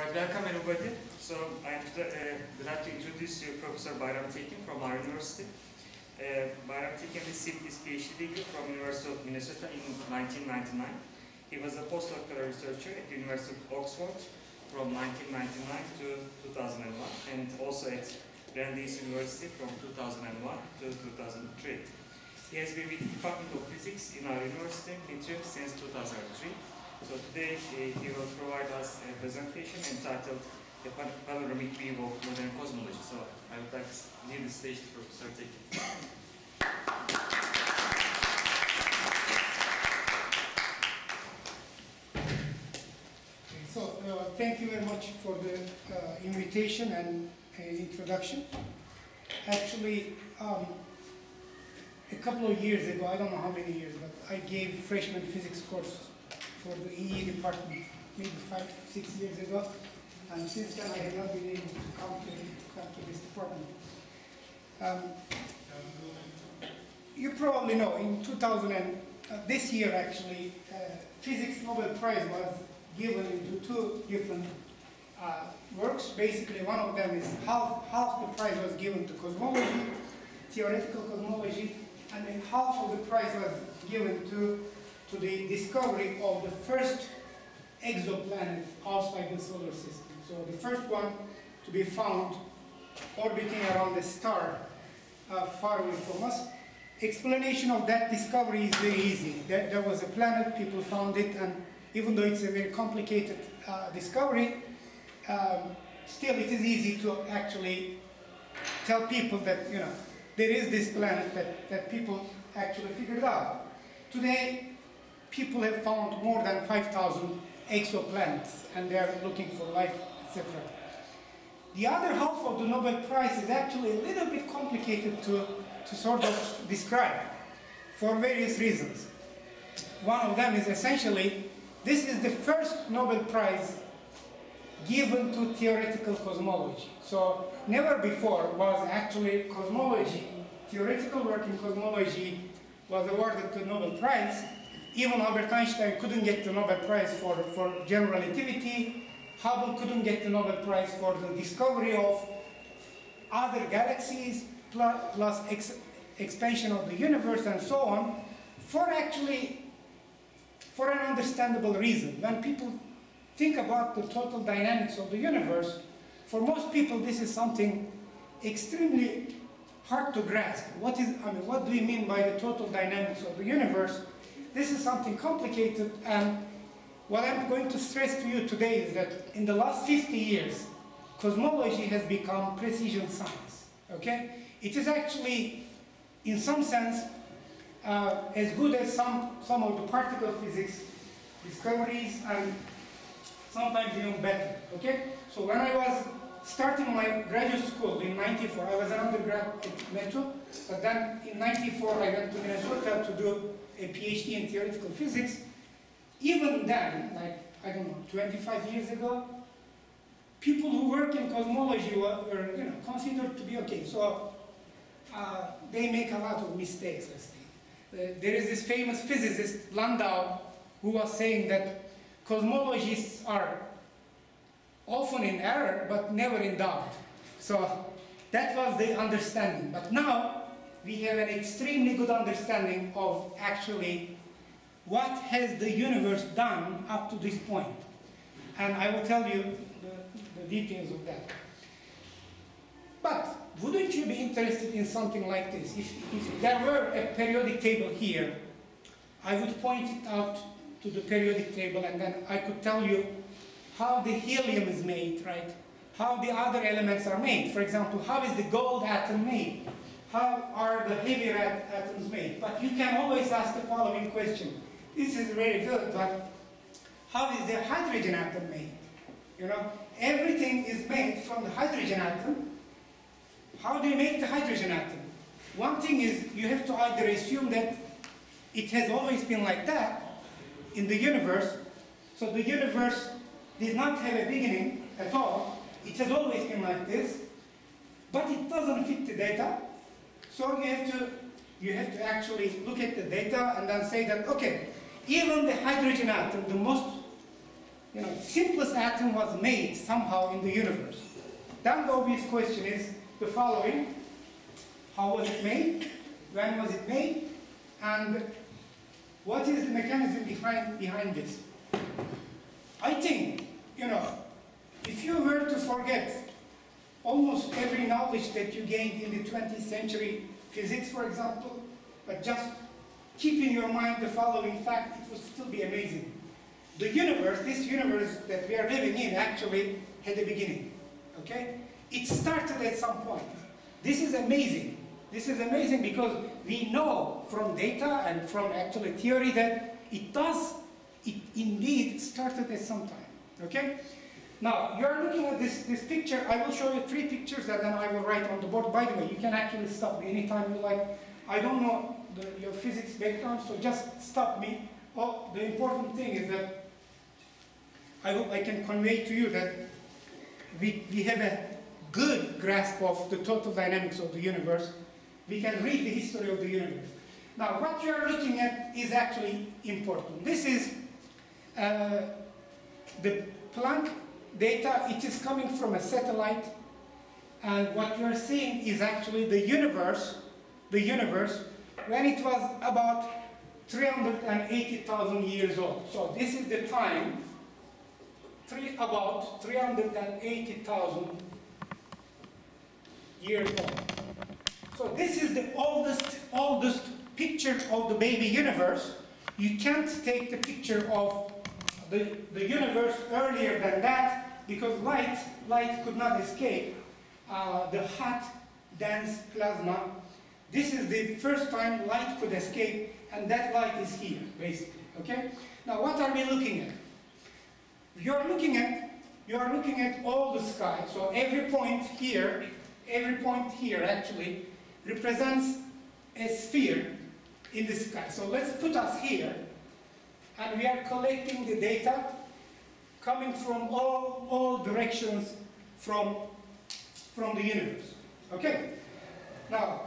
Alright, welcome everybody. So I'm glad to introduce you Professor Bayram Tekin from our university. Bayram Tekin received his PhD degree from University of Minnesota in 1999. He was a postdoctoral researcher at the University of Oxford from 1999 to 2001 and also at Brandeis University from 2001 to 2003. He has been with the Department of Physics in our university since 2003. So today he will provide us a presentation entitled The Panoramic View of Modern Cosmology. So I would like to leave the stage to Professor Tekin. So thank you very much for the invitation and introduction. Actually, a couple of years ago, I don't know how many years, but I gave freshman physics course for the EE department, maybe 5-6 years ago, and since then I have not been able to come to this department. You probably know, in 2000 this year actually, Physics Nobel Prize was given into two different works. Basically, one of them is half the prize was given to cosmology, theoretical cosmology, and then half of the prize was given to the discovery of the first exoplanet outside the solar system. So the first one to be found orbiting around the star far away from us. Explanation of that discovery is very easy. There was a planet, people found it, and even though it's a very complicated discovery, still it is easy to actually tell people that, you know, there is this planet that people actually figured out. Today, people have found more than 5,000 exoplanets, and they are looking for life, etc. The other half of the Nobel Prize is actually a little bit complicated to sort of describe for various reasons. One of them is essentially, this is the first Nobel Prize given to theoretical cosmology. So never before was actually cosmology, theoretical work in cosmology was awarded the Nobel Prize. Even Albert Einstein couldn't get the Nobel Prize for general relativity. Hubble couldn't get the Nobel Prize for the discovery of other galaxies, plus expansion of the universe and so on, for an understandable reason. When people think about the total dynamics of the universe, for most people this is something extremely hard to grasp. What do you mean by the total dynamics of the universe? This is something complicated, and what I'm going to stress to you today is that in the last 50 years, cosmology has become precision science, okay? It is actually, in some sense, as good as some of the particle physics discoveries, and sometimes even better, okay? So when I was starting my graduate school in '94, I was an undergrad at Metro, but then in '94 I went to Minnesota to do a PhD in theoretical physics. Even then, like, I don't know, 25 years ago, people who work in cosmology were you know, considered to be okay. So they make a lot of mistakes, let's say. There is this famous physicist, Landau, who was saying that cosmologists are often in error, but never in doubt. So that was the understanding. But now, we have an extremely good understanding of actually what has the universe done up to this point. And I will tell you the details of that. But wouldn't you be interested in something like this? If there were a periodic table here, I would point it out to the periodic table, and then I could tell you how the helium is made, right? How the other elements are made. For example, how is the gold atom made? How are the heavier atoms made? But you can always ask the following question. This is very good, but how is the hydrogen atom made? You know, everything is made from the hydrogen atom. How do you make the hydrogen atom? One thing is, you have to either assume that it has always been like that in the universe, so the universe did not have a beginning at all. It has always been like this, but it doesn't fit the data. So you have to actually look at the data and then say that, okay, even the hydrogen atom, the simplest atom was made somehow in the universe. Then the obvious question is the following: how was it made? When was it made? And what is the mechanism behind this? I think, if you were to forget almost every knowledge that you gained in the 20th century physics, for example, but just keep in your mind the following fact, it would still be amazing. The universe, this universe that we are living in, actually had a beginning, okay? It started at some point. This is amazing. This is amazing because we know from data and from actually theory that it indeed started at some time, okay? Now, you are looking at this picture. I will show you 3 pictures and then I will write on the board. By the way, you can actually stop me anytime you like. I don't know your physics background, so just stop me. Oh, the important thing is that I hope I can convey to you that we have a good grasp of the total dynamics of the universe. We can read the history of the universe. Now, what you are looking at is actually important. This is the Planck data. It is coming from a satellite, and what you are seeing is actually the universe when it was about 380,000 years old. So this is the time, about 380,000 years old. So this is the oldest picture of the baby universe. You can't take the picture of the universe earlier than that because light could not escape the hot, dense plasma. This is the first time light could escape, and that light is here, basically, okay? Now, what are we looking at? You are looking at all the sky. So every point here actually represents a sphere in the sky. So let's put us here, and we are collecting the data coming from all directions from the universe. Okay? Now,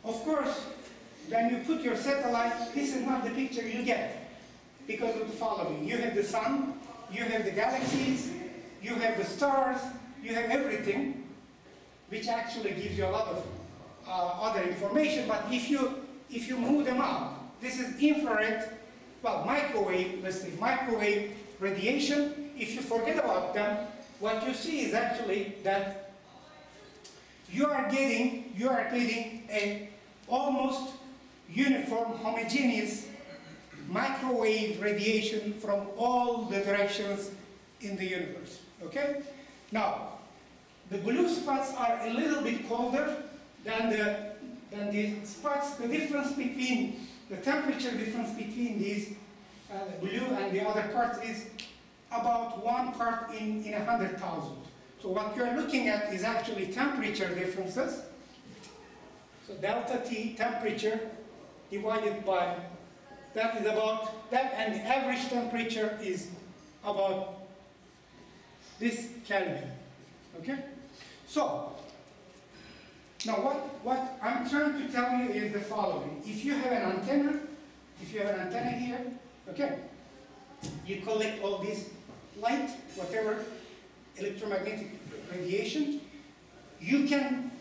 of course, when you put your satellite, this is not the picture you get because of the following. You have the sun, you have the galaxies, you have the stars, you have everything, which actually gives you a lot of other information. But if you move them out, this is infrared, well, microwave, let's say microwave radiation. If you forget about them, what you see is actually that you are getting a almost uniform, homogeneous microwave radiation from all the directions in the universe. Okay? Now, the blue spots are a little bit colder than the spots. The difference between the temperature difference between these blue and the other parts is about 1 part in 100,000. So what you are looking at is actually temperature differences. So delta T, temperature, divided by, that is about, that, and the average temperature is about this Kelvin. Okay? So, now what I'm trying to tell you is the following. If you have an antenna here, okay, you collect all this light, whatever, electromagnetic radiation, you can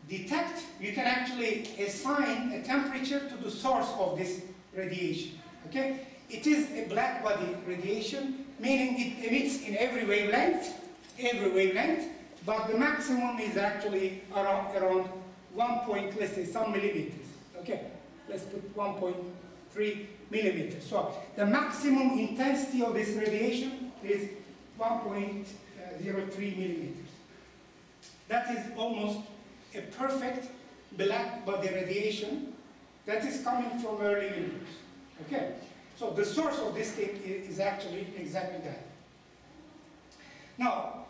detect, you can actually assign a temperature to the source of this radiation, okay? It is a black body radiation, meaning it emits in every wavelength, but the maximum is actually around 1 point, let's say some millimeters, okay? Let's put 1.3 millimeters. So the maximum intensity of this radiation is 1.03 millimeters. That is almost a perfect black body radiation that is coming from early universe. Okay, so the source of this thing is actually exactly that. Now,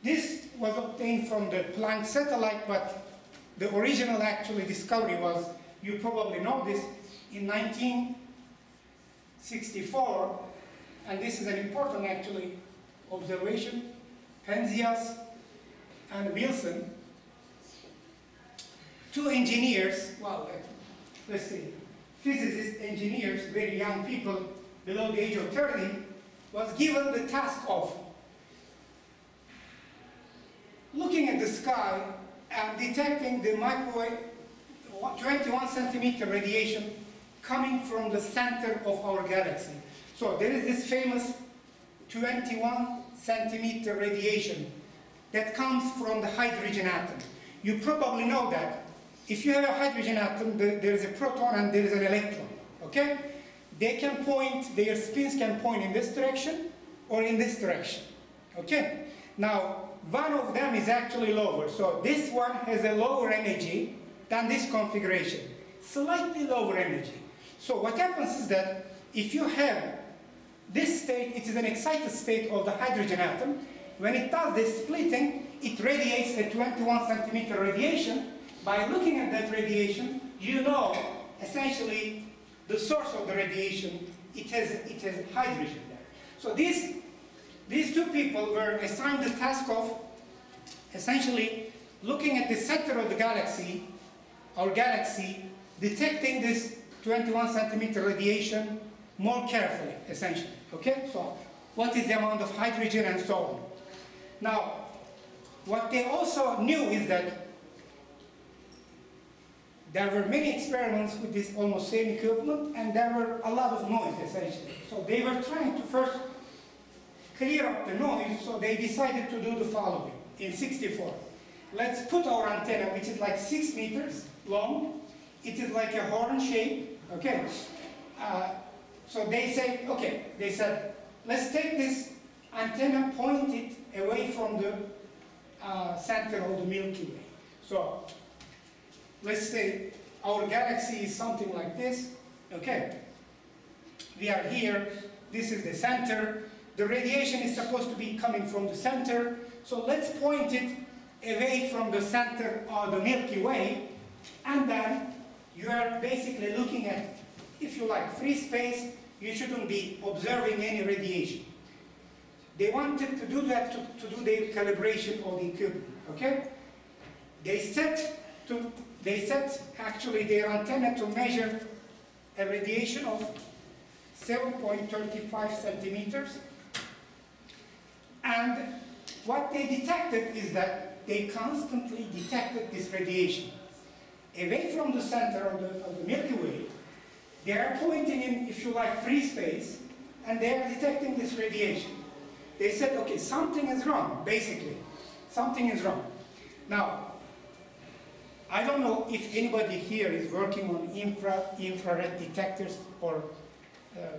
this was obtained from the Planck satellite, but the original actually discovery was, you probably know this, in 1964, and this is an important actually observation. Penzias and Wilson, 2 engineers, well, let's see, physicists, engineers, very young people below the age of 30, was given the task of looking at the sky and detecting the microwave 21 centimeter radiation coming from the center of our galaxy. So there is this famous 21 centimeter radiation that comes from the hydrogen atom. You probably know that if you have a hydrogen atom, there is a proton and there is an electron, okay? They can point, their spins can point in this direction or in this direction, okay? Now, one of them is actually lower, so this one has a lower energy than this configuration, slightly lower energy. So what happens is that if you have this state, it is an excited state of the hydrogen atom. When it does this splitting, it radiates a 21 centimeter radiation. By looking at that radiation, you know essentially the source of the radiation, it has hydrogen there. So these two people were assigned the task of essentially looking at the center of the galaxy, our galaxy, detecting this 21 centimeter radiation more carefully, essentially, okay? So what is the amount of hydrogen and so on. Now, what they also knew is that there were many experiments with this almost same equipment, and there were a lot of noise, essentially. So they were trying to first clear up the noise, so they decided to do the following in '64. Let's put our antenna, which is like 6 meters long. It is like a horn shape, okay? So they said, okay, they said, let's take this antenna, point it away from the center of the Milky Way. So let's say our galaxy is something like this, okay? We are here, this is the center. The radiation is supposed to be coming from the center, so let's point it away from the center of the Milky Way, and then you are basically looking at, if you like, free space. You shouldn't be observing any radiation. They wanted to do that to do their calibration of the equipment, okay? They set actually their antenna to measure a radiation of 7.35 centimeters. And what they detected is that they constantly detected this radiation. Away from the center of the Milky Way, they are pointing in, if you like, free space, and they are detecting this radiation. They said, okay, something is wrong, basically. Something is wrong. Now, I don't know if anybody here is working on infrared detectors or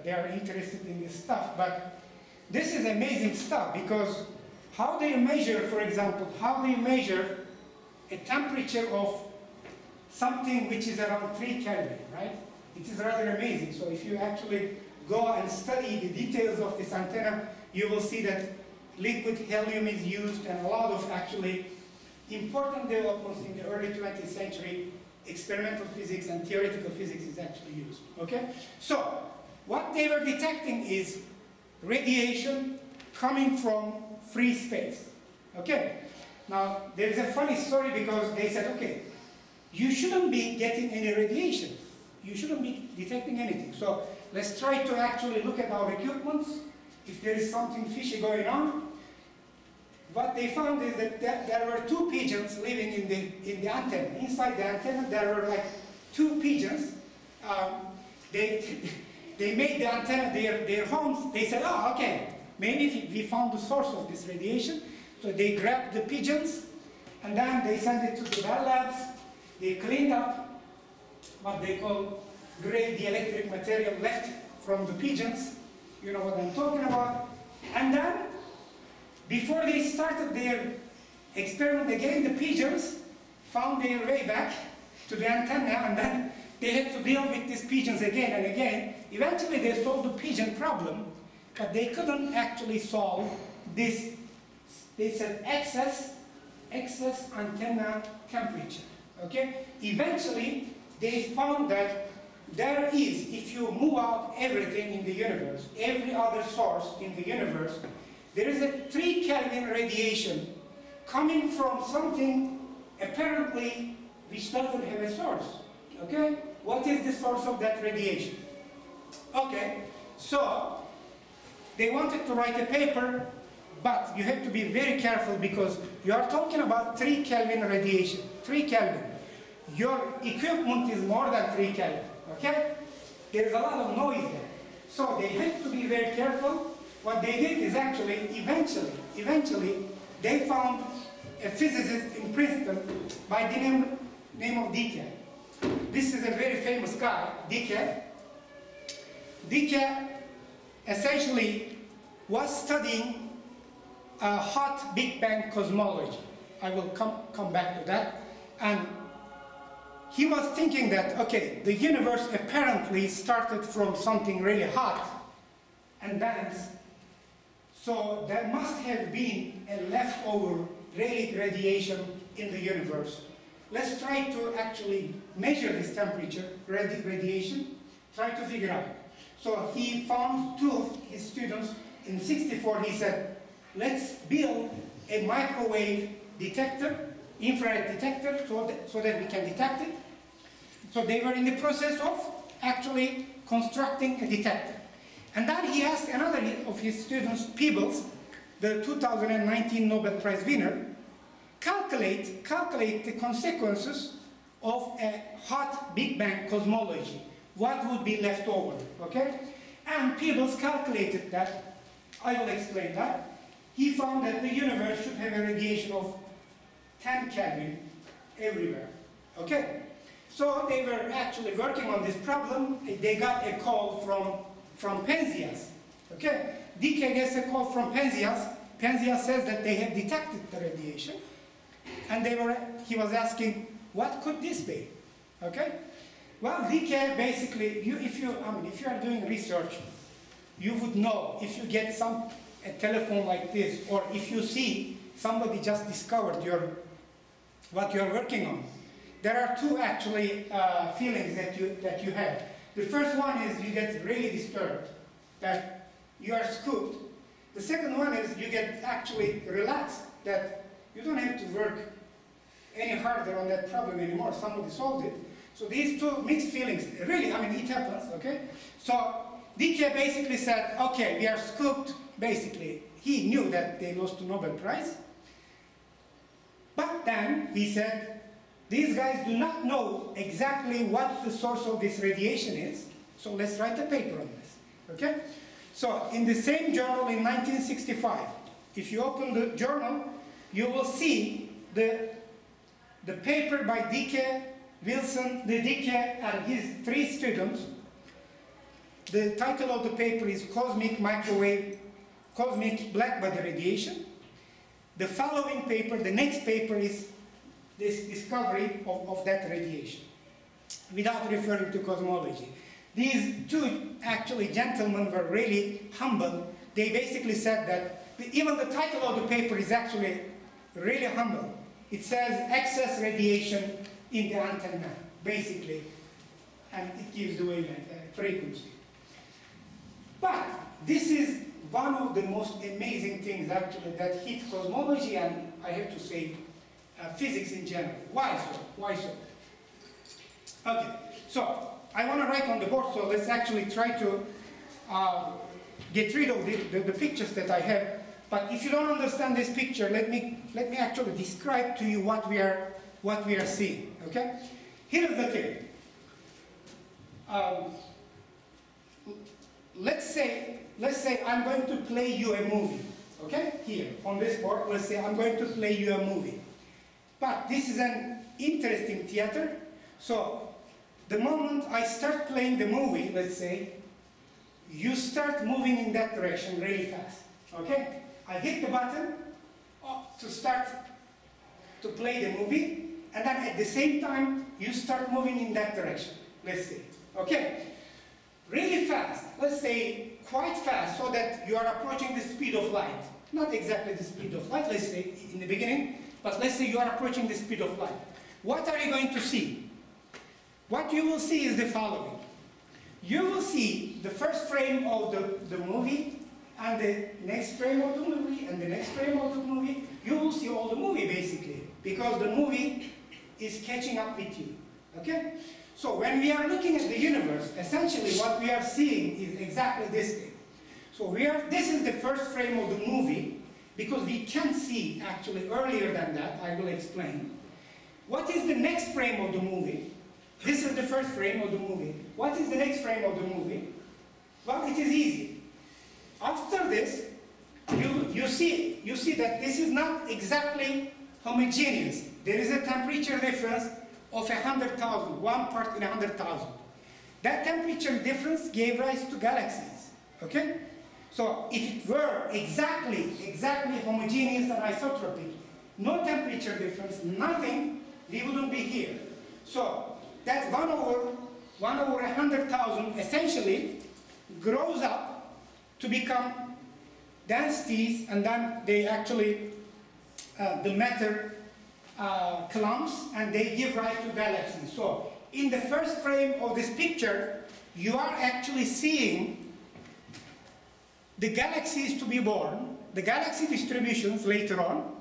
they are interested in this stuff, but this is amazing stuff, because how do you measure, for example, how do you measure a temperature of something which is around 3 Kelvin, right? It is rather amazing. So if you actually go and study the details of this antenna, you will see that liquid helium is used, and a lot of actually important developments in the early 20th century, experimental physics and theoretical physics is actually used, okay? So what they were detecting is radiation coming from free space, okay? Now, there is a funny story, because they said, okay, you shouldn't be getting any radiation. You shouldn't be detecting anything. So let's try to actually look at our equipments. If there is something fishy going on, what they found is that there were 2 pigeons living in the antenna. Inside the antenna, there were like 2 pigeons. They made the antenna their homes. They said, oh, okay, maybe we found the source of this radiation. So they grabbed the pigeons, and then they sent it to the Bell Labs. They cleaned up what they call gray dielectric material left from the pigeons. You know what I'm talking about. And then, before they started their experiment again, the pigeons found their way back to the antenna, and then they had to deal with these pigeons again and again. Eventually they solved the pigeon problem, but they couldn't actually solve this, they said, excess antenna temperature, okay? Eventually, they found that there is, if you move out everything in the universe, every other source in the universe, there is a 3 Kelvin radiation coming from something apparently which doesn't have a source, okay? what is the source of that radiation. Okay, so they wanted to write a paper, but you have to be very careful because you are talking about 3 Kelvin radiation. 3 Kelvin. Your equipment is more than 3 Kelvin, okay? There's a lot of noise there. So they had to be very careful. What they did is actually, eventually, they found a physicist in Princeton by the name of Deakin. This is a very famous guy, Deakin. Deakin essentially was studying hot Big Bang cosmology. I will come back to that. And he was thinking that, okay, the universe apparently started from something really hot and dense, so there must have been a leftover radiation in the universe. Let's try to actually measure this temperature, radiation, try to figure out. So he found 2 of his students. In '64, he said, let's build a microwave detector, infrared detector, so that we can detect it. So they were in the process of actually constructing a detector. And then he asked another of his students, Peebles, the 2019 Nobel Prize winner, calculate the consequences of a hot Big Bang cosmology. What would be left over, okay? And Peebles calculated that. I will explain that. He found that the universe should have a radiation of 10 Kelvin everywhere, okay? So they were actually working on this problem. They got a call from Penzias, okay? DK gets a call from Penzias. Penzias says that they have detected the radiation, and he was asking, what could this be, okay? Well, DK basically, if you are doing research, you would know if you get a telephone like this, or if you see somebody just discovered what you're working on. There are 2 actually feelings that you have. The first one is you get really disturbed, that you are scooped. The second one is you get actually relaxed, that you don't have to work any harder on that problem anymore. Somebody solved it. So these 2 mixed feelings, really, it happens, okay? So DK basically said, okay, we are scooped, basically. He knew that they lost the Nobel Prize. But then he said, these guys do not know exactly what the source of this radiation is, so let's write a paper on this, okay? So in the same journal in 1965, if you open the journal, you will see the paper by DK, Wilson, DK, and his 3 students. The title of the paper is Cosmic Blackbody Radiation. The following paper, the next paper, is this discovery of that radiation, without referring to cosmology. These 2 actually gentlemen were really humble. They basically said that, even the title of the paper is actually really humble. It says excess radiation in the antenna, basically, and it gives the wavelength, frequency. But this is one of the most amazing things actually that hit cosmology, and I have to say physics in general. Why so? Why so? Okay, so I want to write on the board, so let's actually try to get rid of the pictures that I have. But if you don't understand this picture, let me actually describe to you what we are seeing. Okay, here's the thing. Let's say I'm going to play you a movie. Okay, here on this board, let's say I'm going to play you a movie. But this is an interesting theater. So the moment I start playing the movie, let's say, you start moving in that direction really fast. Okay? I hit the button to start to play the movie, and then at the same time, you start moving in that direction, let's say. Okay? Really fast, let's say quite fast, so that you are approaching the speed of light. Not exactly the speed of light, let's say in the beginning, but let's say you are approaching the speed of light. What are you going to see? What you will see is the following. You will see the first frame of the movie, and the next frame of the movie, and the next frame of the movie. You will see all the movie, basically, because the movie is catching up with you. Okay? So when we are looking at the universe, essentially what we are seeing is exactly this thing. So this is the first frame of the movie, because we can see actually earlier than that. I will explain. What is the next frame of the movie? This is the first frame of the movie. What is the next frame of the movie? Well, it is easy. After this, you see that this is not exactly homogeneous. There is a temperature difference of 100,000, 1 part in 100,000. That temperature difference gave rise to galaxies. Okay? So if it were exactly homogeneous and isotropic, no temperature difference, nothing, we wouldn't be here. So that 1 over 100,000 essentially grows up to become densities, and then they actually, the matter clumps, and they give rise to galaxies. So in the first frame of this picture, you are actually seeing the galaxies to be born, the galaxy distributions later on.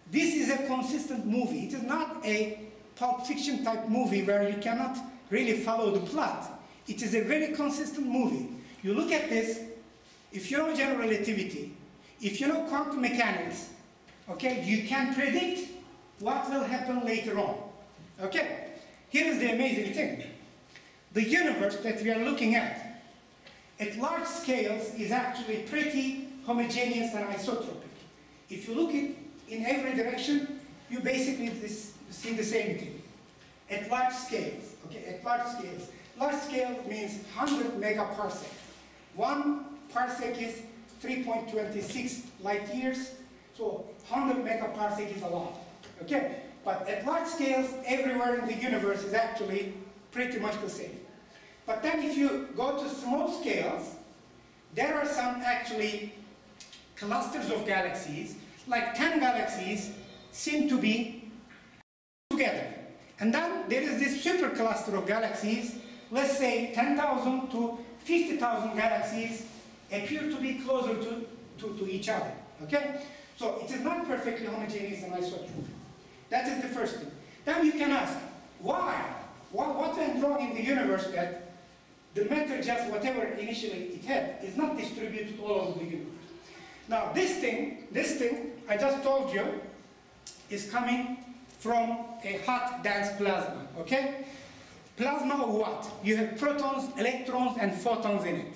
This is a consistent movie. It is not a Pulp Fiction type movie where you cannot really follow the plot. It is a very consistent movie. You look at this, if you know general relativity, if you know quantum mechanics, okay, you can predict what will happen later on. Okay, here is the amazing thing. The universe that we are looking at large scales is actually pretty homogeneous and isotropic. If you look it in every direction, you basically see the same thing. At large scales, okay, at large scales. Large scale means 100 megaparsec. 1 parsec is 3.26 light years, so 100 megaparsec is a lot, okay? But at large scales, everywhere in the universe is actually pretty much the same. But then if you go to small scales, there are some actually clusters of galaxies, like 10 galaxies seem to be together. And then there is this supercluster of galaxies, let's say 10,000 to 50,000 galaxies appear to be closer to each other, okay? So it is not perfectly homogeneous and isotropic. That is the first thing. Then you can ask, why? What went wrong in the universe that the matter, just whatever initially it had, is not distributed all over the universe? Now this thing I just told you is coming from a hot dense plasma, okay? Plasma of what? You have protons, electrons, and photons in it.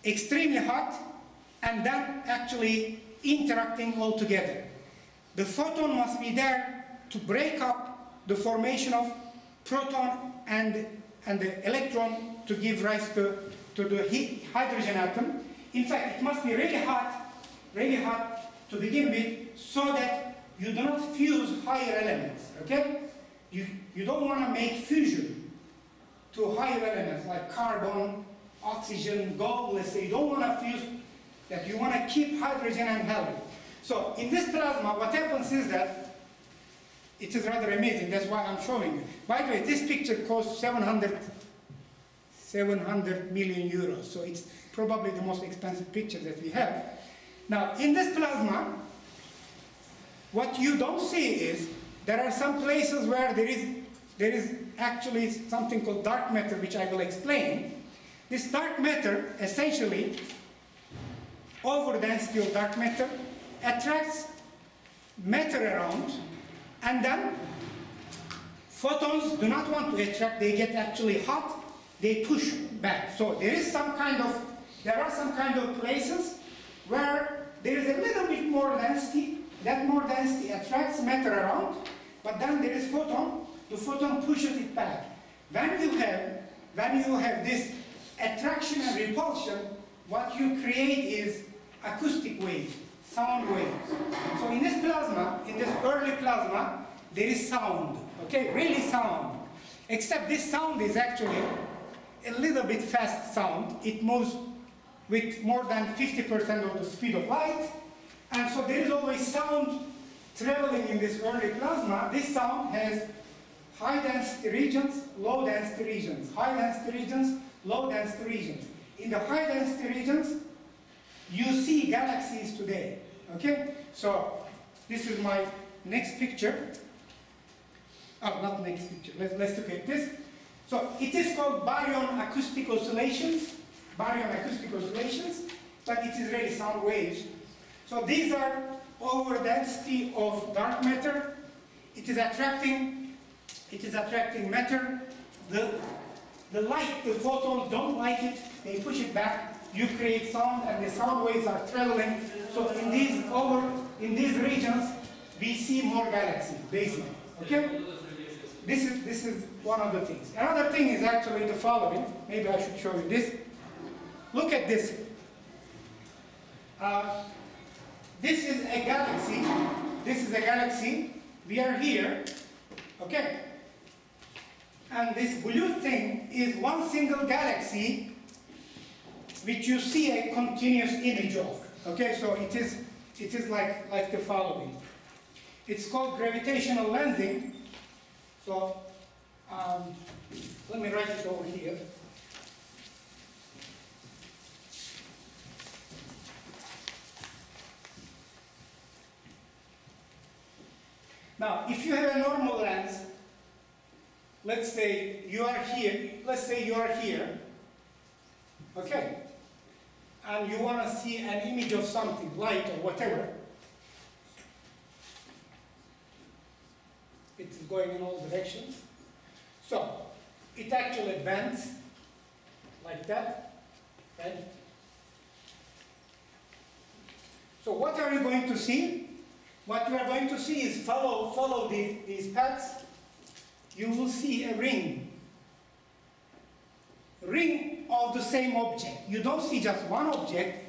Extremely hot, and then actually interacting all together. The photon must be there to break up the formation of proton and the electron to give rise to the hydrogen atom. In fact, it must be really hot to begin with, so that you do not fuse higher elements, okay? You don't want to make fusion to higher elements like carbon, oxygen, gold, let's say. You don't want to fuse that. You want to keep hydrogen and helium. So in this plasma, what happens is that it is rather amazing. That's why I'm showing you. By the way, this picture costs 700 million euros. So it's probably the most expensive picture that we have. Now, in this plasma, what you don't see is there are some places where there is actually something called dark matter, which I will explain. This dark matter, essentially, overdensity of dark matter, attracts matter around, and then photons do not want to attract, they get actually hot, they push back. So there are some kind of places where there is a little bit more density. That more density attracts matter around, but then there is photon. The photon pushes it back. When you have this attraction and repulsion, what you create is acoustic waves, sound waves. So in this plasma, in this early plasma, there is sound, okay, really sound. Except this sound is actually a little bit fast sound. It moves with more than 50% of the speed of light. And so there is always sound traveling in this early plasma. This sound has high density regions, low density regions, high density regions, low density regions. In the high density regions, you see galaxies today, okay? So this is my next picture. Oh, not next picture. Let's look at this. So it is called baryon acoustic oscillations, but it is really sound waves. So these are over density of dark matter. It is attracting matter. The light, the photons don't like it, they push it back, you create sound, and the sound waves are traveling. So in these regions, we see more galaxies, basically. Okay? This is one of the things. Another thing is actually the following. Maybe I should show you this. Look at this. This is a galaxy. This is a galaxy. We are here. Okay? And this blue thing is one single galaxy which you see a continuous image of. Okay, so it is like the following. It's called gravitational lensing. So let me write it over here. Now, if you have a normal lens, let's say you are here, okay, and you want to see an image of something, light or whatever. It is going in all directions. So, it actually bends like that, right? So what are you going to see? What you are going to see is follow these paths. You will see a ring of the same object. You don't see just one object,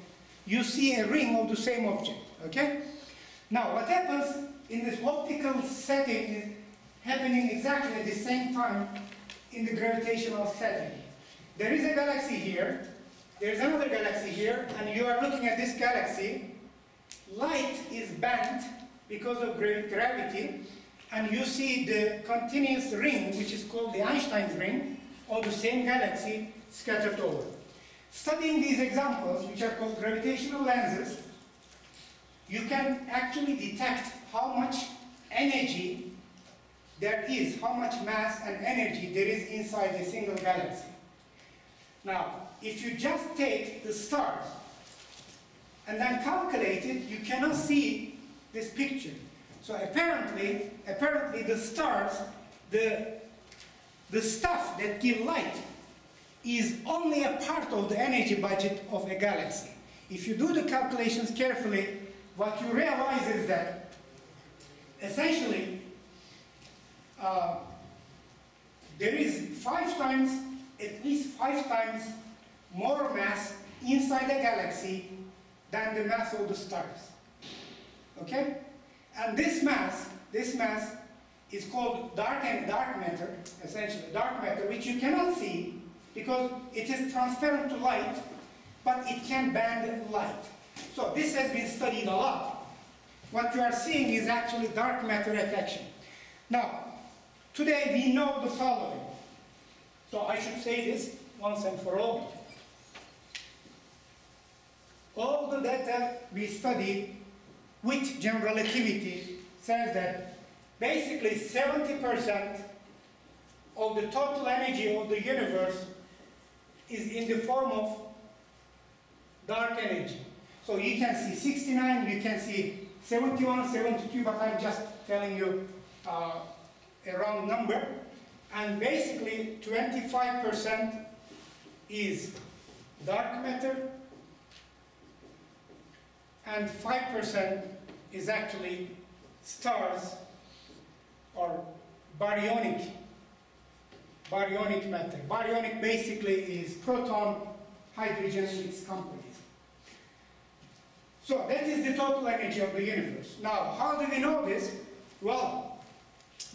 you see a ring of the same object, okay? Now, what happens in this optical setting is happening exactly at the same time in the gravitational setting. There is a galaxy here, there is another galaxy here, and you are looking at this galaxy. Light is bent because of gravity, and you see the continuous ring, which is called the Einstein's ring, of the same galaxy scattered over. Studying these examples, which are called gravitational lenses, you can actually detect how much energy there is, how much mass and energy there is inside a single galaxy. Now, if you just take the stars and then calculate it, you cannot see this picture. So apparently the stars, the stuff that give light is only a part of the energy budget of a galaxy. If you do the calculations carefully, what you realize is that essentially there is at least five times more mass inside a galaxy than the mass of the stars. Okay? And this mass is called dark matter, essentially dark matter, which you cannot see because it is transparent to light, but it can bend light. So this has been studied a lot. What you are seeing is actually dark matter at action. Now, today we know the following. So I should say this once and for all. All the data we studied with general relativity says that basically 70% of the total energy of the universe is in the form of dark energy. So you can see 69, you can see 71, 72, but I'm just telling you a round number. And basically 25% is dark matter, and 5% is actually stars or baryonic matter. Baryonic basically is proton, hydrogen, its companies. So that is the total energy of the universe. Now, how do we know this? Well,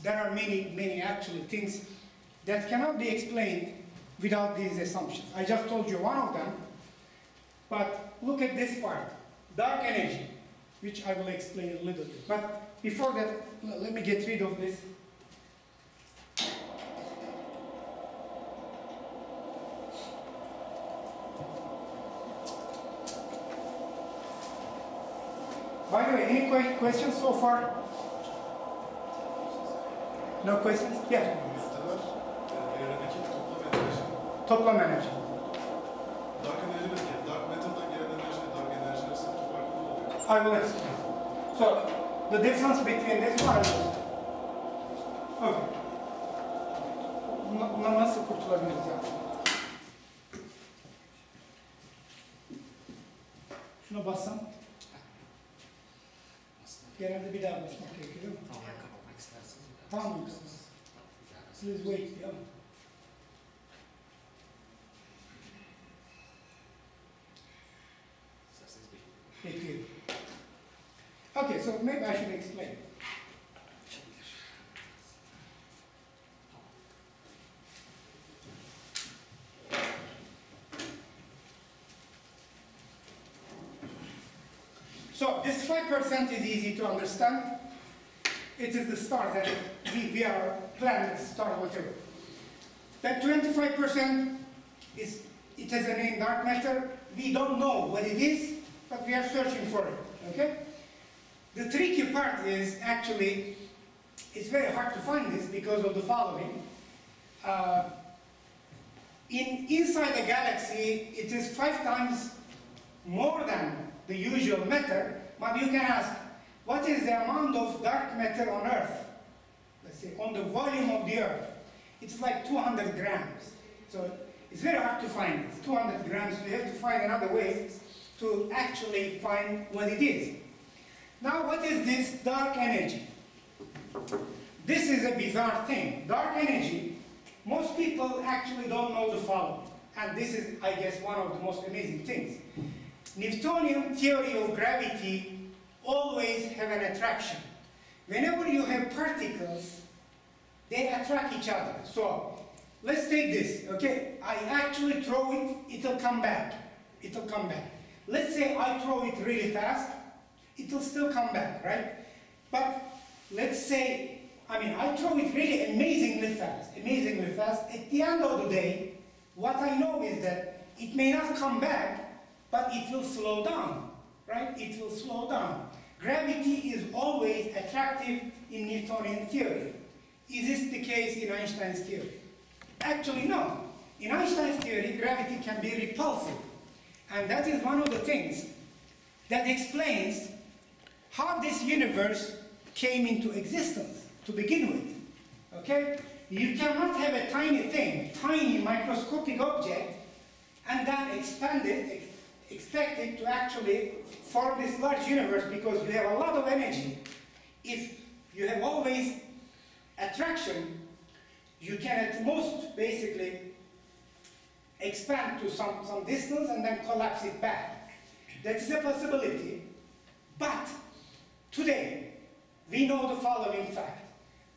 there are many actually things that cannot be explained without these assumptions. I just told you one of them, but look at this part. Dark energy, which I will explain a little bit. But before that, let me get rid of this. By the way, any questions so far? No questions? Yeah. Toplam enerji. Dark enerji ne? Dark matter'dan gelen enerji, dark enerji arasındaki fark ne oluyor? I will explain. So, the difference between this one and this. Okay. Bundan nasıl kurtulabiliriz ya? Şuna bassam. Genelde bir daha basmak gerekiyor. Tamam, kapatmak isterseniz. Tamam mı? Please wait. Yeah. Bekleyelim. Okay, so maybe I should explain. So this 5% is easy to understand. It is the star that we are planets, star, whatever. That 25% is, it has a name, dark matter. We don't know what it is, but we are searching for it, okay? The tricky part is actually, it's very hard to find this because of the following. Inside a galaxy, it is 5 times more than the usual matter, but you can ask, what is the amount of dark matter on Earth? Let's say, on the volume of the Earth. It's like 200 grams. So it's very hard to find this, 200 grams. We have to find another way to actually find what it is. Now, what is this dark energy? This is a bizarre thing. Dark energy, most people actually don't know the following. And this is, I guess, one of the most amazing things. Newtonian theory of gravity always have an attraction. Whenever you have particles, they attract each other. So, let's take this, okay? I actually throw it, it'll come back. It'll come back. Let's say I throw it really fast, it'll still come back, right? But let's say, I throw it really amazingly fast. At the end of the day, what I know is that it may not come back, but it will slow down, right? It will slow down. Gravity is always attractive in Newtonian theory. Is this the case in Einstein's theory? Actually, no. In Einstein's theory, gravity can be repulsive. And that is one of the things that explains how this universe came into existence to begin with. Okay? You cannot have a tiny thing, tiny microscopic object, and then expand it, expect it to actually form this large universe because you have a lot of energy. If you have always attraction, you can at most basically expand to some distance and then collapse it back. That is a possibility. But today, we know the following fact.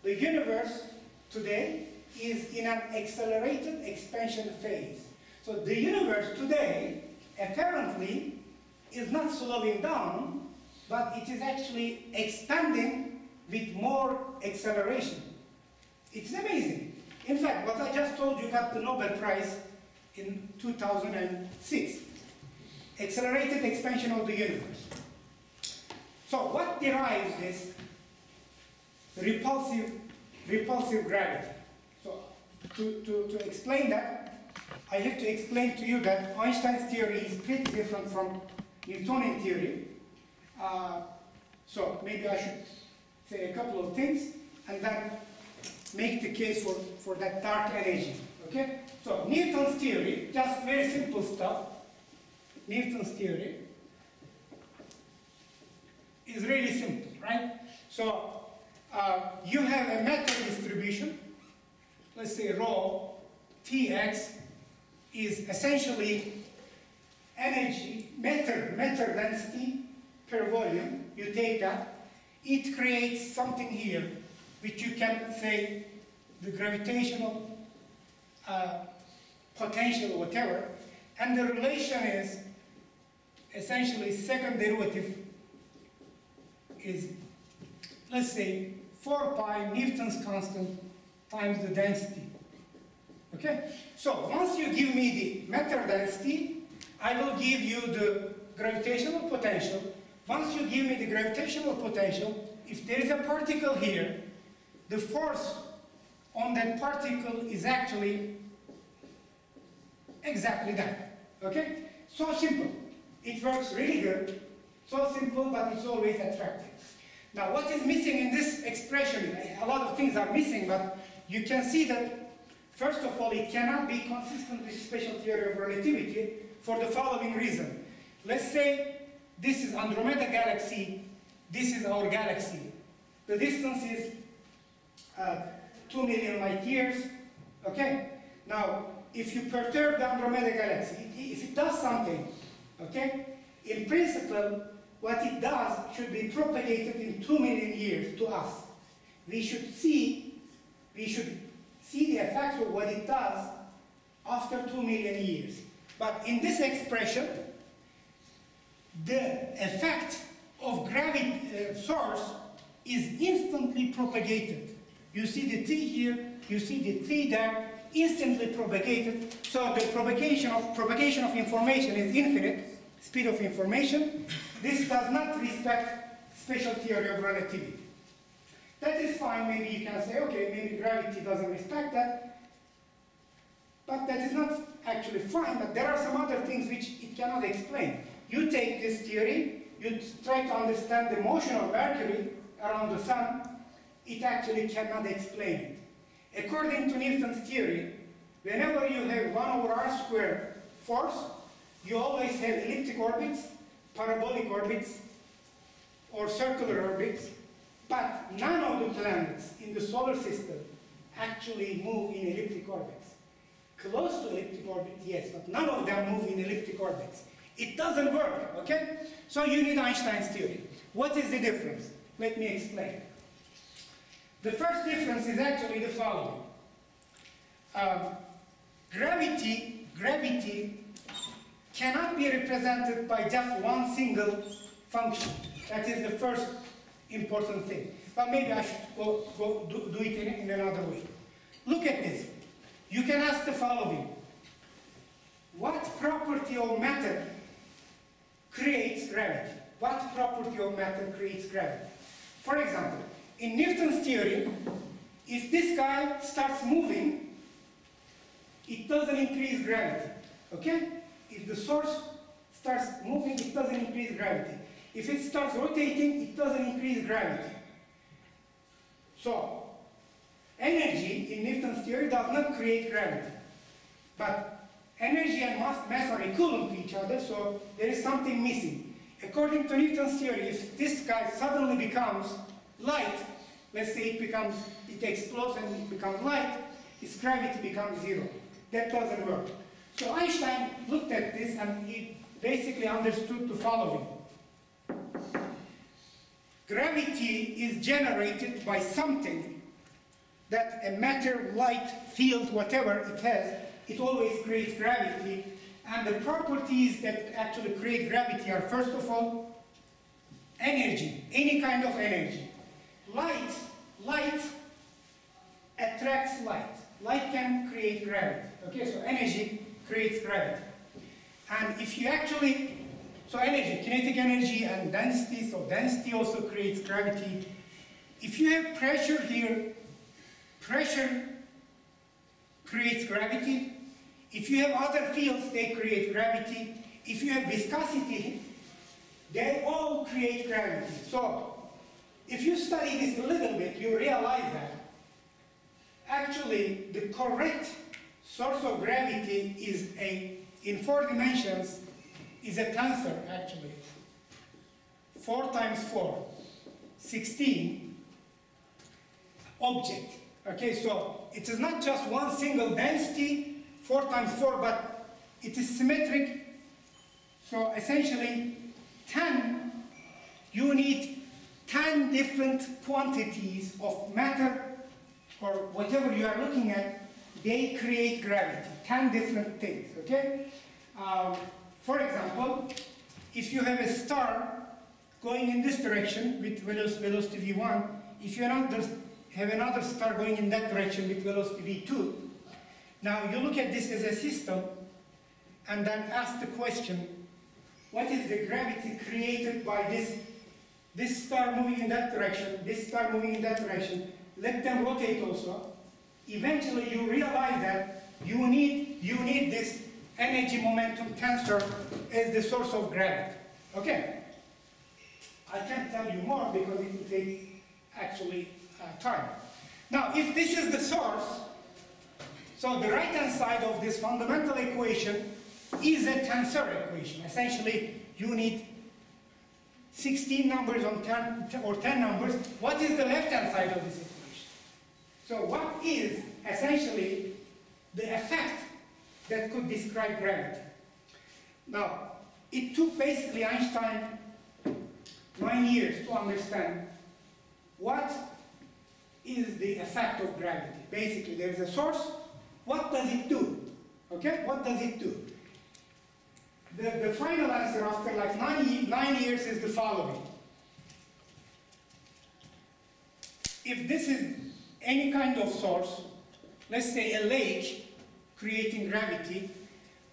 The universe today is in an accelerated expansion phase. So the universe today apparently is not slowing down, but it is actually expanding with more acceleration. It's amazing. In fact, what I just told you got the Nobel Prize in 2006. Accelerated expansion of the universe. So what derives this repulsive gravity? So to explain that, I have to explain to you that Einstein's theory is pretty different from Newtonian theory. So maybe I should say a couple of things and then make the case for that dark energy. Okay? So Newton's theory, just very simple stuff. Newton's theory is really simple, right? So you have a matter distribution. Let's say rho Tx is essentially energy, matter density per volume. You take that. It creates something here, which you can say the gravitational potential or whatever. And the relation is essentially second derivative is, let's say, 4 pi Newton's constant times the density. Okay? So once you give me the matter density, I will give you the gravitational potential. Once you give me the gravitational potential, if there is a particle here, the force on that particle is actually exactly that. Okay? So simple. It works really good. So simple, but it's always attractive. Now, what is missing in this expression? A lot of things are missing, but you can see that, first of all, it cannot be consistent with special theory of relativity for the following reason. Let's say this is Andromeda galaxy, this is our galaxy. The distance is 2 million light years. Okay? Now, if you perturb the Andromeda galaxy, if it does something, okay, in principle, what it does should be propagated in 2 million years to us. We should see the effects of what it does after 2 million years. But in this expression, the effect of gravity source is instantly propagated. You see the t here, you see the t there, instantly propagated. So the propagation of information is infinite, speed of information. This does not respect special theory of relativity. That is fine. Maybe you can say, okay, maybe gravity doesn't respect that. But that is not actually fine. But there are some other things which it cannot explain. You take this theory, you try to understand the motion of Mercury around the sun, it actually cannot explain it. According to Newton's theory, whenever you have 1 over r squared force, you always have elliptic orbits, parabolic orbits, or circular orbits, but none of the planets in the solar system actually move in elliptic orbits. Close to elliptic orbit, yes, but none of them move in elliptic orbits. It doesn't work, okay? So you need Einstein's theory. What is the difference? Let me explain. The first difference is actually the following. Gravity cannot be represented by just one single function. That is the first important thing. But maybe I should do it in another way. Look at this. You can ask the following. What property of matter creates gravity? What property of matter creates gravity? For example, in Newton's theory, if this guy starts moving, it doesn't increase gravity. Okay? If the source starts moving, it doesn't increase gravity. If it starts rotating, it doesn't increase gravity. So, energy in Newton's theory does not create gravity. But energy and mass are equivalent to each other, so there is something missing. According to Newton's theory, if this guy suddenly becomes light, let's say it explodes and it becomes light, its gravity becomes zero. That doesn't work. So Einstein looked at this and he basically understood the following. Gravity is generated by something that a matter, light, field, whatever it has, it always creates gravity. And the properties that actually create gravity are, first of all, energy, any kind of energy. Light attracts light. Light can create gravity. Okay, so energy creates gravity. And if you actually, so energy, kinetic energy and density, so density also creates gravity. If you have pressure here, pressure creates gravity. If you have other fields, they create gravity. If you have viscosity, they all create gravity. So, if you study this a little bit, you realize that actually the correct source of gravity is in 4 dimensions, is a tensor actually. 4 times 4, 16 object. Okay, so it is not just one single density, 4 times 4, but it is symmetric. So essentially, you need 10 different quantities of matter or whatever you are looking at, they create gravity. 10 different things, okay? For example, if you have a star going in this direction with velocity v1, if you have another star going in that direction with velocity v2, now you look at this as a system and then ask the question, what is the gravity created by this star moving in that direction, this star moving in that direction? Let them rotate also. Eventually you realize that you need this energy momentum tensor as the source of gravity. Okay? I can't tell you more because it will take actually time. Now, if this is the source, so the right-hand side of this fundamental equation is a tensor equation. Essentially, you need 16 numbers on 10 or 10 numbers. What is the left-hand side of this equation? So what is essentially the effect that could describe gravity? Now, it took basically Einstein 9 years to understand what is the effect of gravity. Basically, there is a source. What does it do? Okay, what does it do? The final answer after like 9 years is the following. If this is any kind of source, let's say a lake creating gravity,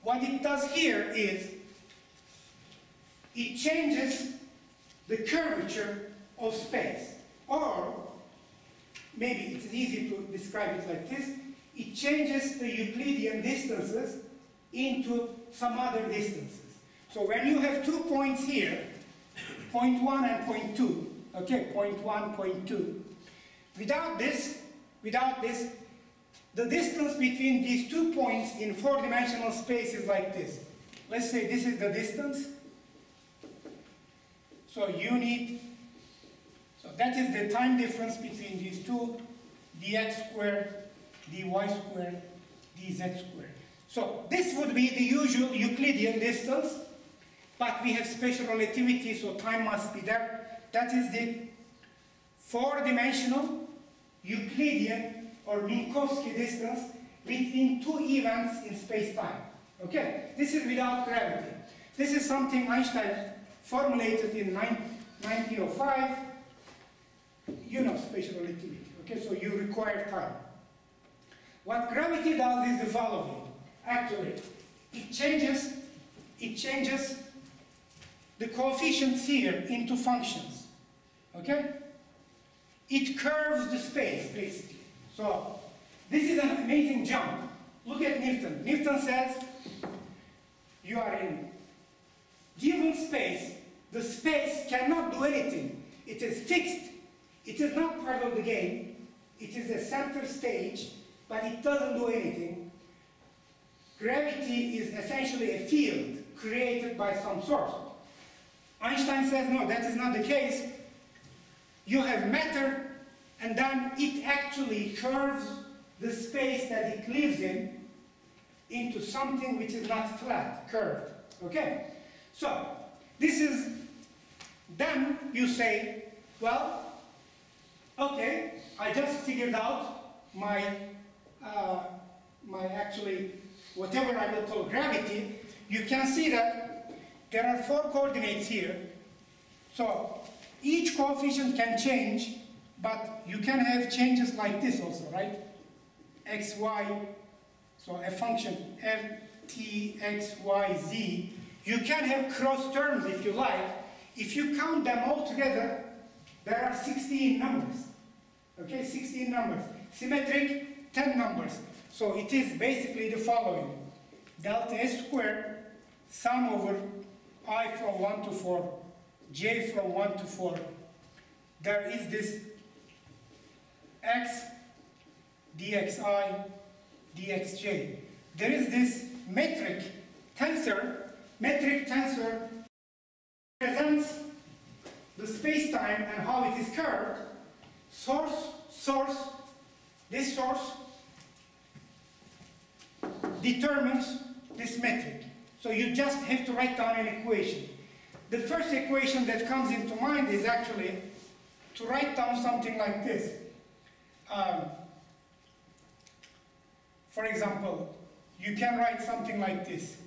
what it does here is it changes the curvature of space. Or maybe it's easy to describe it like this. It changes the Euclidean distances into some other distances. So when you have 2 points here, point 1 and point 2, okay, point 1, point 2, without this, the distance between these 2 points in 4-dimensional space is like this. Let's say this is the distance. So you need, so that is the time difference between these two, dx squared, dy squared, dz squared. So this would be the usual Euclidean distance, but we have special relativity, so time must be there. That is the 4-dimensional Euclidean or Minkowski distance between two events in space-time. Okay? This is without gravity. This is something Einstein formulated in 1905. You know special relativity. Okay, so you require time. What gravity does is the following. Actually, it changes the coefficients here into functions. Okay? It curves the space, basically. So, this is an amazing jump. Look at Newton. Newton says, you are in given space, the space cannot do anything. It is fixed. It is not part of the game. It is a center stage, but it doesn't do anything. Gravity is essentially a field created by some source. Einstein says, no, that is not the case. You have matter, and then it actually curves the space that it lives in into something which is not flat, curved. Okay? So, this is, then you say, well, okay, I just figured out my actually, whatever I will call gravity. You can see that there are 4 coordinates here. So, each coefficient can change, but you can have changes like this also, right? X, Y, so a function, f, t, x, y, z. You can have cross terms if you like. If you count them all together, there are 16 numbers. Okay, 16 numbers. Symmetric, 10 numbers. So it is basically the following. Delta S squared, sum over I from 1 to 4, j from 1 to 4. There is this x, dxi, dxj. There is this metric tensor. Metric tensor represents the space-time and how it is curved. This source determines this metric. So you just have to write down an equation. The first equation that comes into mind is actually to write down something like this. For example, you can write something like this.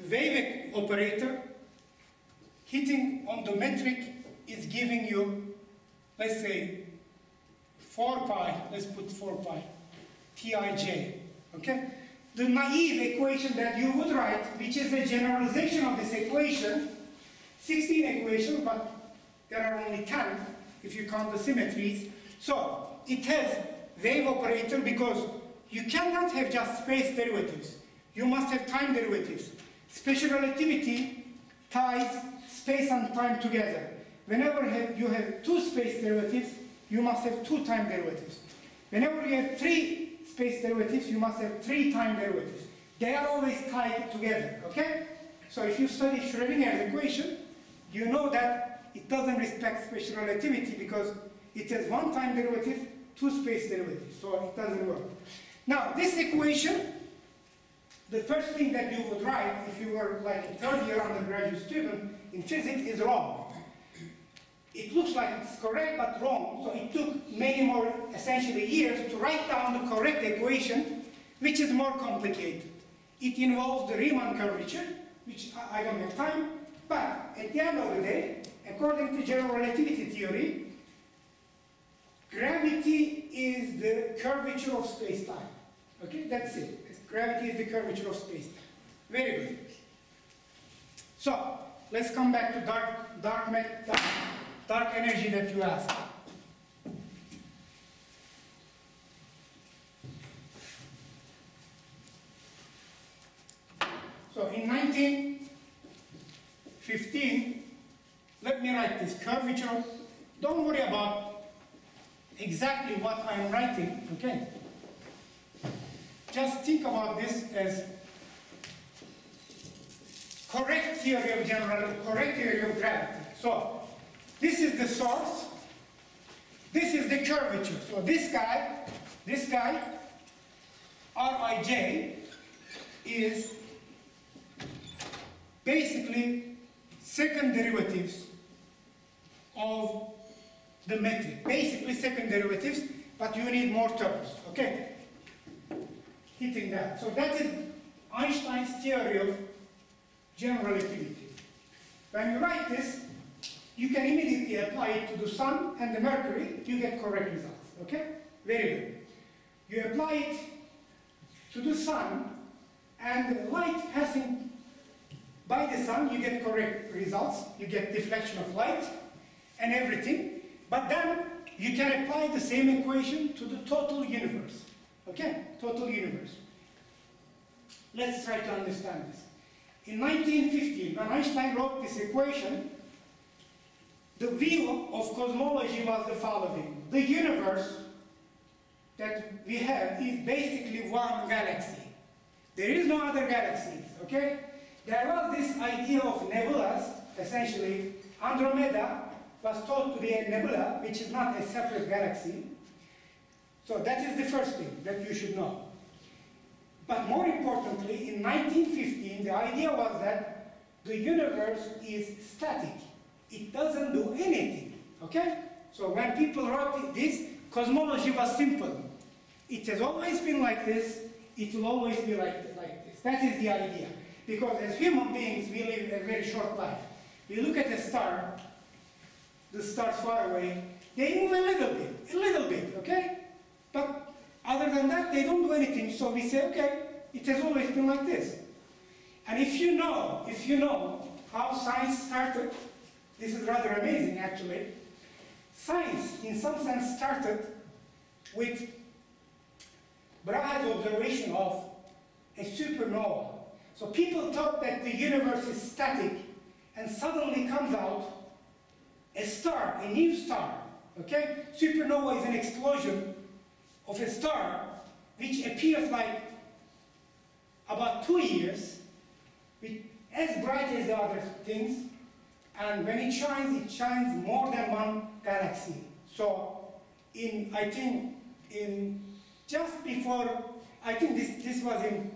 Wave operator hitting on the metric is giving you, let's say, 4 pi, let's put 4 pi, Tij, okay? The naive equation that you would write, which is a generalization of this equation, 16 equations, but there are only 10 if you count the symmetries. So, it has wave operator because you cannot have just space derivatives. You must have time derivatives. Special relativity ties space and time together. Whenever you have two space derivatives, you must have two time derivatives. Whenever you have three space derivatives, you must have three time derivatives. They are always tied together, okay? So if you study Schrödinger's equation, you know that it doesn't respect special relativity because it has one time derivative, two space derivatives, so it doesn't work. Now, this equation, the first thing that you would write if you were like a third-year undergraduate student in physics is wrong. It looks like it's correct, but wrong. So it took many more, essentially, years to write down the correct equation, which is more complicated. It involves the Riemann curvature, which I don't have time, but at the end of the day, according to general relativity theory, gravity is the curvature of space-time. Okay, that's it. Gravity is the curvature of space-time. Very good. So, let's come back to dark energy that you asked. So, in 1915, let me write this curvature. Don't worry about exactly what I'm writing, okay? Just think about this as correct theory of gravity. So, this is the source, this is the curvature. So this guy, Rij, is basically second derivatives of the metric. Basically second derivatives, but you need more terms, okay? Hitting that. So that is Einstein's theory of general relativity. When you write this, you can immediately apply it to the sun and the mercury, you get correct results, okay? Very good. You apply it to the sun and the light passing by the sun, you get correct results, you get deflection of light and everything, but then you can apply the same equation to the total universe, okay? Total universe. Let's try to understand this. In 1915, when Einstein wrote this equation, the view of cosmology was the following. The universe that we have is basically one galaxy. There is no other galaxies, okay? There was this idea of nebulas, essentially. Andromeda was thought to be a nebula, which is not a separate galaxy. So that is the first thing that you should know. But more importantly, in 1915, the idea was that the universe is static. It doesn't do anything, okay? So when people wrote this, cosmology was simple. It has always been like this, it will always be like this. That is the idea. Because as human beings, we live a very short life. We look at a star, the stars far away, they move a little bit, okay? But other than that, they don't do anything. So we say, okay, it has always been like this. And if you know how science started, this is rather amazing actually. Science, in some sense, started with Brahe's observation of a supernova. So people thought that the universe is static, and suddenly comes out a star, a new star, okay? Supernova is an explosion of a star which appears like about 2 years, as bright as the other things, and when it shines more than one galaxy. So I think just before, I think this was in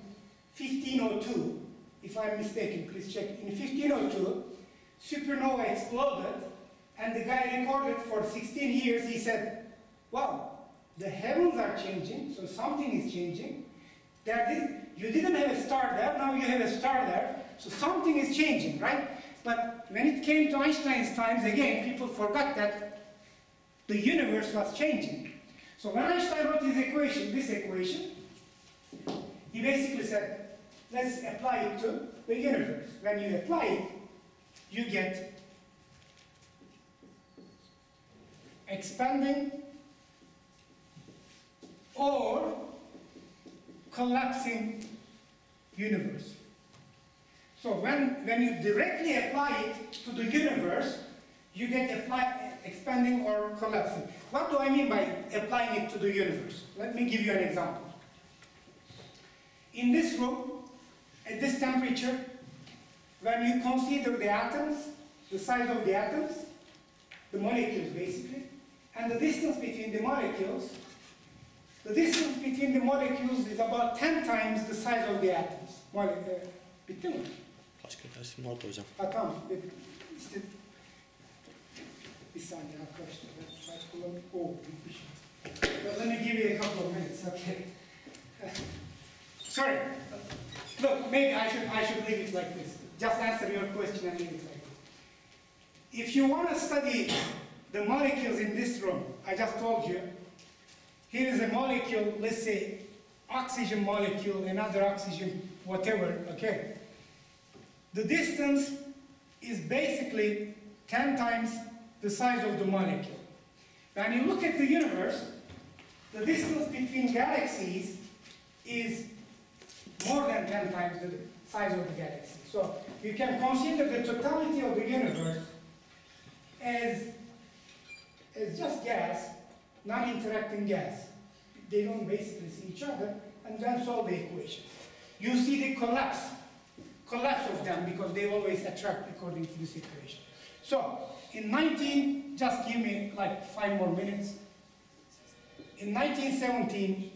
1502, if I'm mistaken, please check. In 1502, supernova exploded, and the guy recorded for 16 years. He said, wow, the heavens are changing, so something is changing. You didn't have a star there, now you have a star there, so something is changing, right? But when it came to Einstein's times, again, people forgot that the universe was changing. So when Einstein wrote his equation, this equation, he basically said, let's apply it to the universe. When you apply it, you get expanding or collapsing universe. So when you directly apply it to the universe, you get expanding or collapsing. What do I mean by applying it to the universe? Let me give you an example. In this room, at this temperature, when you consider the atoms, the size of the atoms, the molecules basically, and the distance between the molecules is about 10 times the size of the atoms. Bitti mi? Başka dersim vardı hocam. Ha tamam. İşte bir saniye arkadaşlar. Ben saat kullanıp bitmiş. Let me give you a couple of minutes, okay? Sorry. Look, maybe I should leave it like this. Just answer your question and leave it like this. If you want to study the molecules in this room, I just told you, here is a molecule, let's say oxygen molecule, another oxygen, whatever, okay? The distance is basically 10 times the size of the molecule. When you look at the universe, the distance between galaxies is more than 10 times the size of the galaxy. So you can consider the totality of the universe as just gas, non-interacting gas. They don't basically see each other, and then solve the equation. You see the collapse of them because they always attract according to this equation. So just give me like 5 more minutes. In 1917,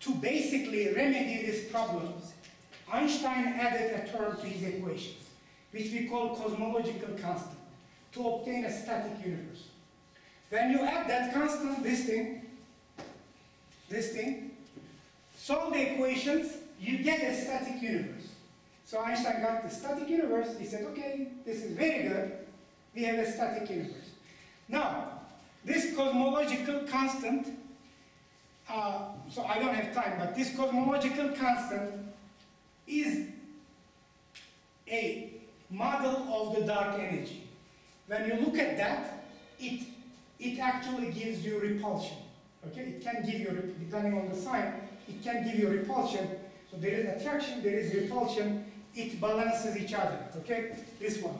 to basically remedy this problem, Einstein added a term to his equations, which we call cosmological constant, to obtain a static universe. When you add that constant, this thing, solve the equations, you get a static universe. So Einstein got the static universe. He said, okay, this is very good. We have a static universe. Now, this cosmological constant, so I don't have time, but this cosmological constant is a model of the dark energy. When you look at that, it actually gives you repulsion. Okay, it can give you, depending on the sign, it can give you repulsion. So there is attraction, there is repulsion, it balances each other. Okay, this one.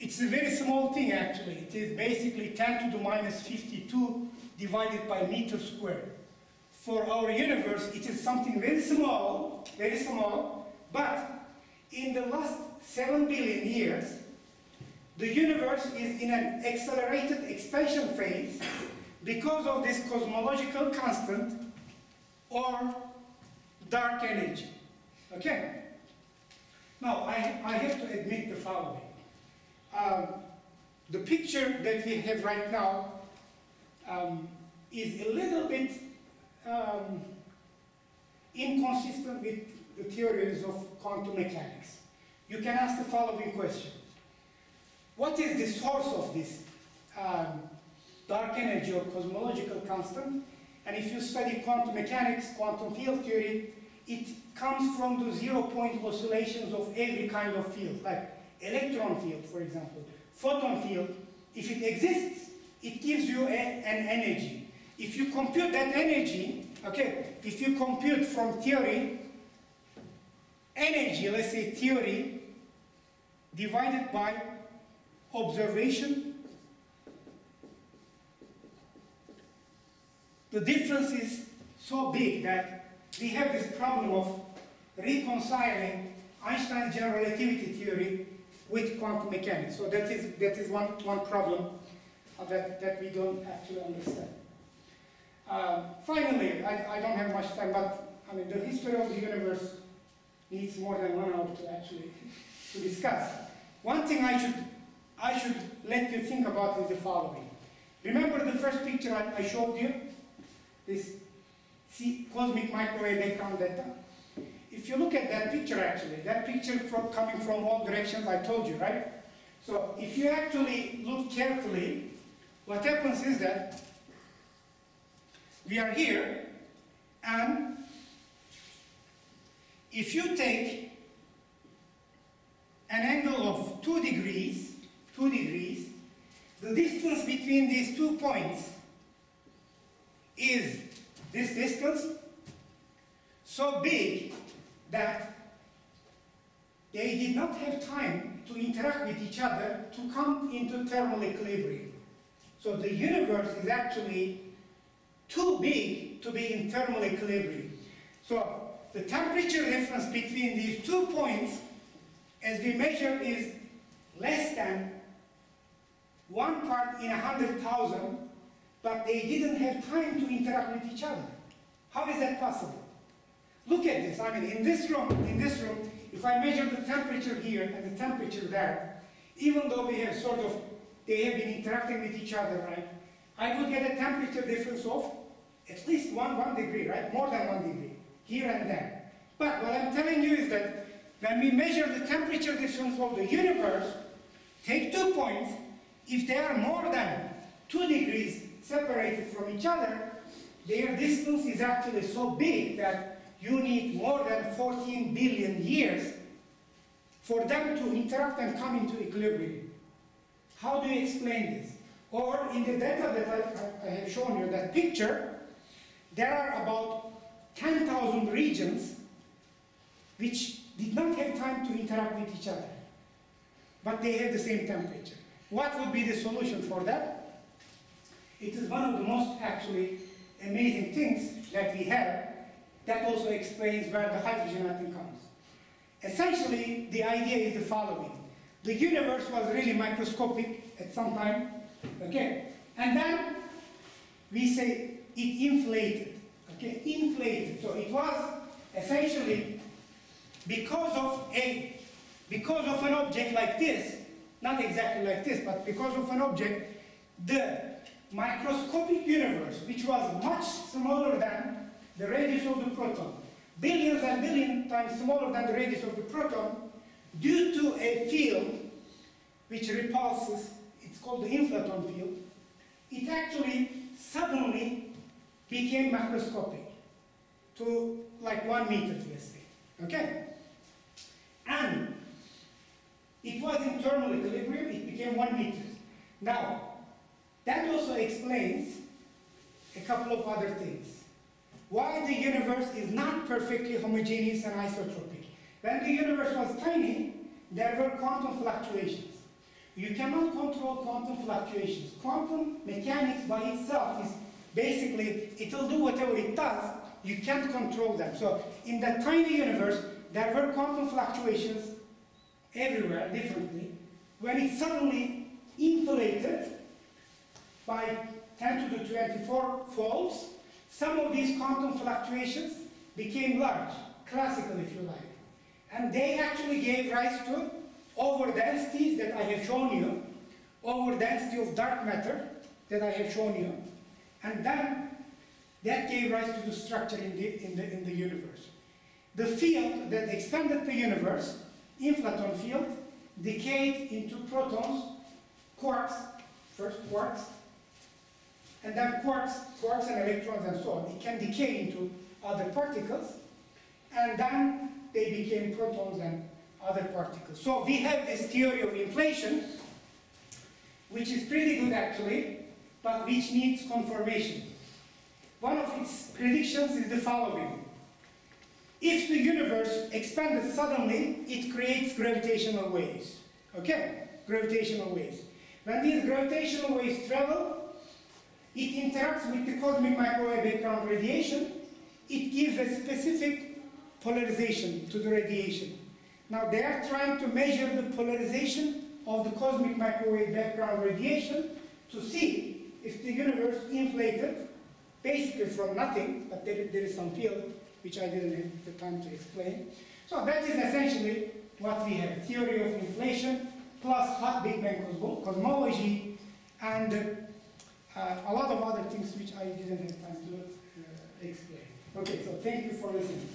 It's a very small thing actually. It is basically 10 to the minus 52 divided by meter squared. For our universe, it is something very small, but in the last 7 billion years, the universe is in an accelerated expansion phase because of this cosmological constant or dark energy. Okay? Now, I have to admit the following. The picture that we have right now is a little bit inconsistent with the theories of quantum mechanics. You can ask the following question. What is the source of this dark energy or cosmological constant? And if you study quantum mechanics, quantum field theory, it comes from the zero-point oscillations of every kind of field, like electron field, for example. Photon field, if it exists, it gives you an energy. If you compute that energy, okay, if you compute from theory, energy, let's say theory, divided by observation, the difference is so big that we have this problem of reconciling Einstein's general relativity theory with quantum mechanics. So that is one problem that we don't actually understand. Finally, I don't have much time, but I mean the history of the universe needs more than 1 hour to actually discuss. One thing I should let you think about is the following. Remember the first picture I showed you? This cosmic microwave background data? If you look at that picture actually, that picture coming from all directions, I told you, right? So if you actually look carefully, what happens is that we are here, and if you take an angle of 2 degrees, the distance between these 2 points is this distance so big that they did not have time to interact with each other to come into thermal equilibrium. So the universe is actually too big to be in thermal equilibrium. So the temperature difference between these 2 points, as we measure, is less than 1 part in 100,000, but they didn't have time to interact with each other. How is that possible? Look at this. I mean, in this room, if I measure the temperature here and the temperature there, even though we have they have been interacting with each other, right? I would get a temperature difference of at least one degree, right? More than 1 degree, here and there. But what I'm telling you is that when we measure the temperature difference of the universe, take 2 points, if they are more than 2 degrees separated from each other, their distance is actually so big that you need more than 14 billion years for them to interact and come into equilibrium. How do you explain this? Or in the data that I have shown you, that picture, there are about 10,000 regions which did not have time to interact with each other, but they have the same temperature. What would be the solution for that? It is one of the most actually amazing things that we have that also explains where the hydrogen atom comes. Essentially, the idea is the following. The universe was really microscopic at some time, okay? And then we say it inflated, okay? Inflated. So it was essentially because of an object like this, not exactly like this, but because of an object, the microscopic universe, which was much smaller than the radius of the proton, billions and billion times smaller than the radius of the proton, due to a field which repulses, it's called the inflaton field, it actually suddenly became macroscopic to like 1 meter, let's say, okay? And it was in thermal equilibrium, it became 1 meter. Now, that also explains a couple of other things. Why the universe is not perfectly homogeneous and isotropic. When the universe was tiny, there were quantum fluctuations. You cannot control quantum fluctuations. Quantum mechanics by itself is basically, it will do whatever it does, you can't control them. So in that tiny universe, there were quantum fluctuations everywhere, differently. When it suddenly inflated by 10 to the 24 folds, some of these quantum fluctuations became large, classical if you like. And they actually gave rise to overdensities that I have shown you, overdensity of dark matter that I have shown you, and then that gave rise to the structure in the universe. The field that expanded the universe, inflaton field, decayed into protons, quarks, first quarks, and then quarks and electrons and so on. It can decay into other particles, and then they became protons and other particles. So we have this theory of inflation, which is pretty good actually, but which needs confirmation. One of its predictions is the following. If the universe expanded suddenly, it creates gravitational waves. Okay? Gravitational waves. When these gravitational waves travel, it interacts with the cosmic microwave background radiation. It gives a specific polarization to the radiation. Now they are trying to measure the polarization of the cosmic microwave background radiation to see if the universe inflated, basically from nothing, but there is some field which I didn't have the time to explain. So that is essentially what we have, theory of inflation plus hot Big Bang cosmology and a lot of other things which I didn't have time to explain. Okay, so thank you for listening.